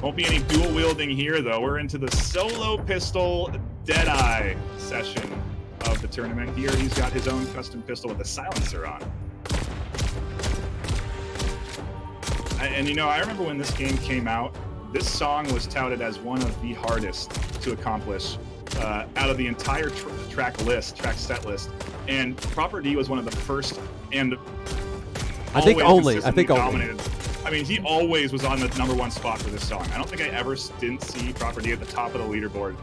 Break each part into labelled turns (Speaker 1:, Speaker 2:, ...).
Speaker 1: Won't be any dual wielding here, though. We're into the solo pistol Deadeye session of the tournament. Here he's got his own custom pistol with a silencer on. And you know, I remember when this game came out, this song was touted as one of the hardest to accomplish out of the entire track set list. And Proper D was one of the first and
Speaker 2: I think only.
Speaker 1: dominated. I mean, he always was on the #1 spot for this song. I don't think I ever didn't see Proper D at the top of the leaderboard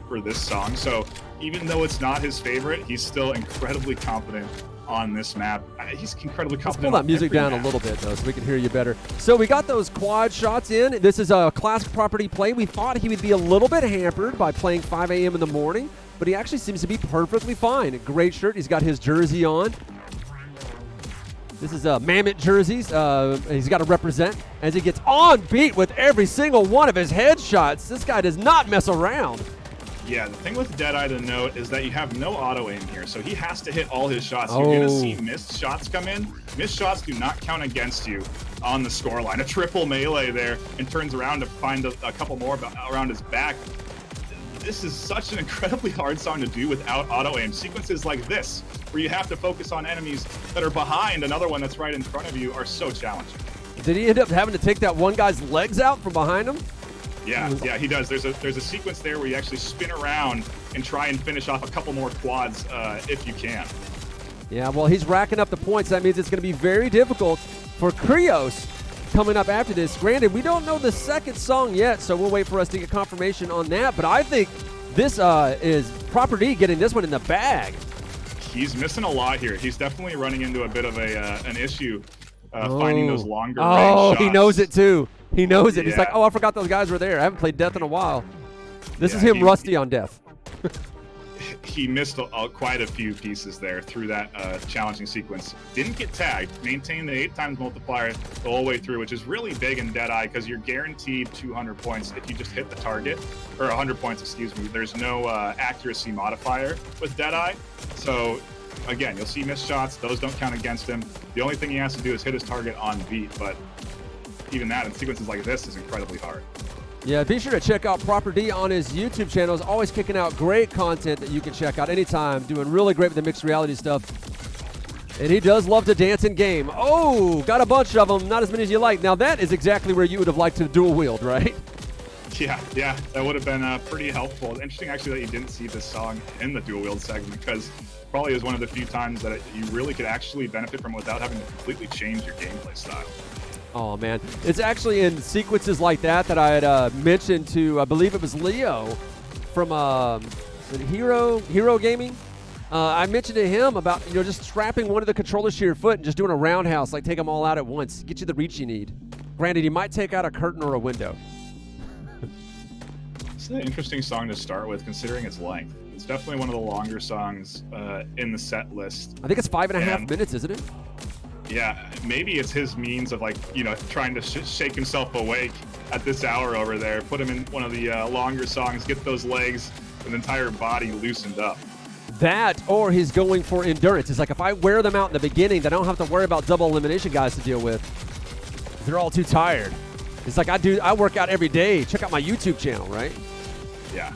Speaker 1: for this song. So even though it's not his favorite, he's still incredibly confident on this map. He's incredibly confident.
Speaker 2: Let's pull that music down a little bit, though, so we can hear you better. So we got those quad shots in. This is a classic Proper D play. We thought he would be a little bit hampered by playing 5 a.m. in the morning, but he actually seems to be perfectly fine. Great shirt. He's got his jersey on. This is Mammoth jerseys. He's got to represent as he gets on beat with every single one of his headshots. This guy does not mess around.
Speaker 1: Yeah, the thing with Deadeye to note is that you have no auto aim here, so he has to hit all his shots. You're going to see missed shots come in. Missed shots do not count against you on the scoreline. A triple melee there and turns around to find a couple more around his back. This is such an incredibly hard song to do without auto aim. Sequences like this, where you have to focus on enemies that are behind another one that's right in front of you, are so challenging.
Speaker 2: Did he end up having to take that one guy's legs out from behind him?
Speaker 1: Yeah, he does. There's a sequence there where you actually spin around and try and finish off a couple more quads if you can.
Speaker 2: Yeah, well, he's racking up the points. That means it's going to be very difficult for Krios coming up after this. Granted, we don't know the second song yet, so we'll wait for us to get confirmation on that. But I think this is Proper D getting this one in the bag.
Speaker 1: He's missing a lot here. He's definitely running into a bit of an issue finding those longer range shots.
Speaker 2: He knows it too. He knows it. Yeah. He's like, I forgot those guys were there. I haven't played Death in a while. This is him rusty on Death.
Speaker 1: He missed quite a few pieces there through that challenging sequence. Didn't get tagged. Maintained the 8 times multiplier the whole way through, which is really big in Deadeye because you're guaranteed 200 points if you just hit the target, or 100 points, excuse me. There's no accuracy modifier with Deadeye. So, again, you'll see missed shots. Those don't count against him. The only thing he has to do is hit his target on beat, but even that in sequences like this is incredibly hard.
Speaker 2: Yeah, be sure to check out Proper D on his YouTube channel. He's always kicking out great content that you can check out anytime. Doing really great with the mixed reality stuff. And he does love to dance in game. Oh, got a bunch of them. Not as many as you like. Now that is exactly where you would have liked to dual wield, right?
Speaker 1: Yeah, that would have been pretty helpful. Interesting, actually, that you didn't see this song in the dual wield segment, because probably is one of the few times that you really could actually benefit from without having to completely change your gameplay style.
Speaker 2: Oh, man. It's actually in sequences like that I had mentioned to, I believe it was Leo from Hero Gaming. I mentioned to him about, just strapping one of the controllers to your foot and just doing a roundhouse, like take them all out at once. Get you the reach you need. Granted, you might take out a curtain or a window.
Speaker 1: It's an interesting song to start with, considering its length. It's definitely one of the longer songs in the set list.
Speaker 2: I think it's 5.5 minutes, isn't it?
Speaker 1: Yeah, maybe it's his means of trying to shake himself awake at this hour over there. Put him in one of the longer songs, get those legs and entire body loosened up.
Speaker 2: That, or he's going for endurance. It's like, if I wear them out in the beginning, then I don't have to worry about double elimination guys to deal with. They're all too tired. It's like I work out every day. Check out my YouTube channel, right?
Speaker 1: Yeah.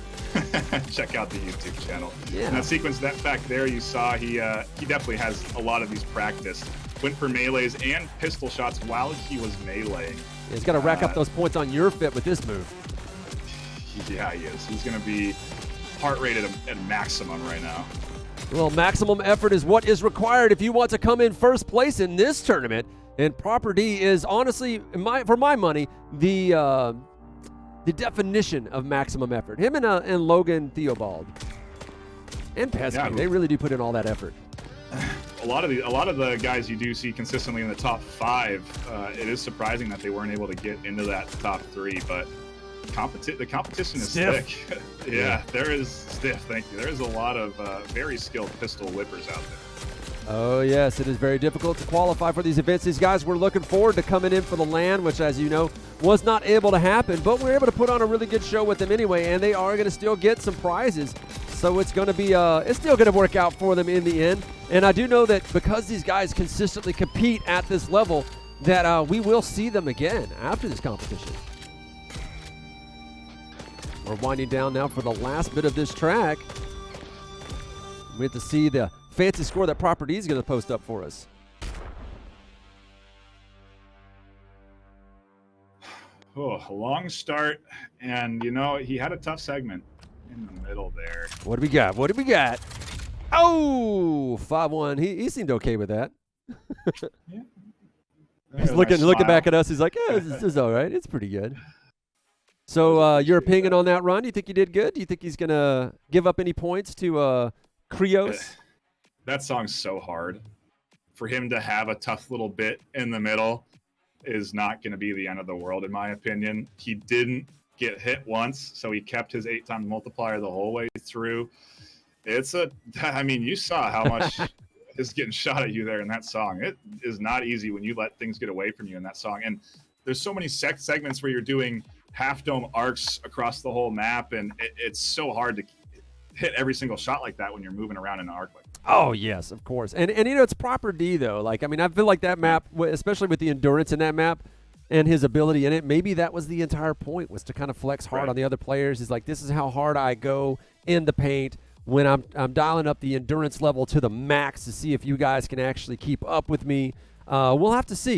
Speaker 1: Check out the YouTube channel.
Speaker 2: Yeah.
Speaker 1: And that sequence back there you saw, he definitely has a lot of these practiced. Went for melees and pistol shots while he was meleeing.
Speaker 2: Yeah, he's got to rack up those points on your fit with this move.
Speaker 1: Yeah, he is. He's going to be heart rate at maximum right now.
Speaker 2: Well, maximum effort is what is required if you want to come in first place in this tournament. And Proper D is honestly, for my money, the definition of maximum effort. Him and Logan Theobald and Pesky, they really do put in all that effort.
Speaker 1: A lot of the guys you do see consistently in the top 5, it is surprising that they weren't able to get into that top 3, but the competition is thick. Yeah, there is stiff. Thank you. There is a lot of very skilled pistol whippers out there.
Speaker 2: Oh, yes, it is very difficult to qualify for these events. These guys were looking forward to coming in for the LAN, which, as you know, was not able to happen, but we're able to put on a really good show with them anyway, and they are going to still get some prizes. So it's going to be, it's still going to work out for them in the end. And I do know that because these guys consistently compete at this level, that we will see them again after this competition. We're winding down now for the last bit of this track. We have to see the fancy score that Proper D is going to post up for us.
Speaker 1: Oh, a long start, and he had a tough segment in the middle there.
Speaker 2: What do we got? What do we got? Oh, 5-1. He seemed okay with that.
Speaker 1: Yeah.
Speaker 2: He's looking back at us. He's like, yeah, this is all right. It's pretty good. So your opinion on that run? Do you think he did good? Do you think he's going to give up any points to Krios?
Speaker 1: That song's so hard. For him to have a tough little bit in the middle is not going to be the end of the world, in my opinion. He didn't get hit once, so he kept his 8x multiplier the whole way through. You saw how much is getting shot at you there in that song. It is not easy when you let things get away from you in that song. And there's so many segments where you're doing half dome arcs across the whole map, and it's so hard to hit every single shot like that when you're moving around in an arc like that.
Speaker 2: Oh, yes, of course. And it's Proper D, though. I feel like that map, especially with the endurance in that map and his ability in it, maybe that was the entire point, was to kind of flex hard on the other players. He's like, this is how hard I go in the paint when I'm dialing up the endurance level to the max to see if you guys can actually keep up with me. We'll have to see.